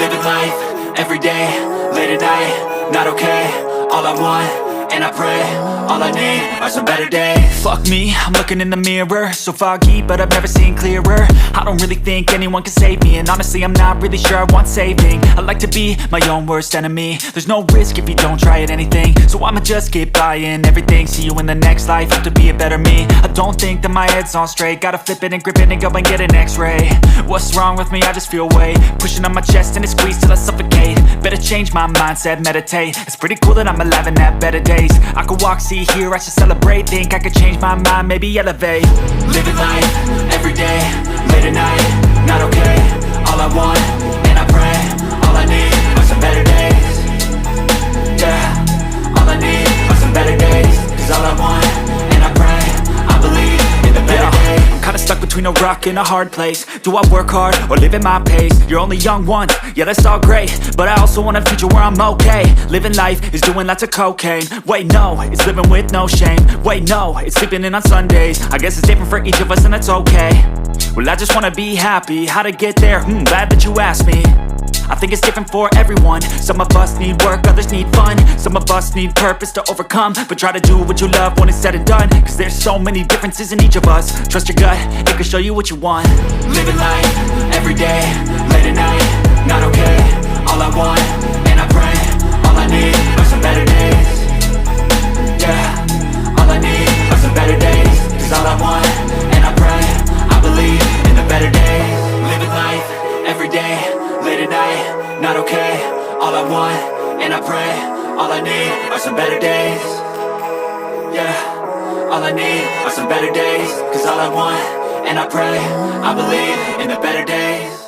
Living life, everyday, late at night, not okay. All I want, and I pray, all I need are some better days. Fuck me, I'm looking in the mirror, so foggy, but I've never seen clearer. I don't really think anyone can save me, and honestly I'm not really sure I want saving. I like to be my own worst enemy. There's no risk if you don't try at anything, so I'ma just keep buying everything. See you in the next life, have to be a better me. I don't think that my head's on straight, gotta flip it and grip it and go and get an x-ray. What's wrong with me? I just feel weight pushing on my chest and it squeezes till I suffocate. Better change my mindset, meditate. It's pretty cool that I'm alive and have better days. I could walk, see, hear, I should celebrate. Think I could change my mind, maybe elevate. Living life, everyday, late at night, not okay. All I want, and I pray, all I need are some better days. Yeah, all I need are some better days. Cause all I want, and I pray, I believe in the better days. I'm kinda stuck between a rock and a hard place. Do I work hard or live at my pace? You're only young once, yeah that's all great, but I also want a future where I'm okay. Living life is doing lots of cocaine. Wait no, it's living with no shame. Wait no, it's sleeping in on Sundays. I guess it's different for each of us and that's okay. Well I just wanna be happy, how to get there? Glad that you asked me. I think it's different for everyone. Some of us need work, others need fun. Some of us need purpose to overcome. But try to do what you love when it's said and done. Cause there's so many differences in each of us. Trust your gut, it can show you what you want. Living life, everyday, late at night, not okay. All I want, and I pray, all I need are some better days. Yeah, all I need are some better days. Cause all I want, and I pray, I believe in the better days. Living life, everyday, late at night, not okay. All I want, and I pray, all I need are some better days. Yeah, all I need are some better days. Cause all I want, and I pray, I believe in the better days.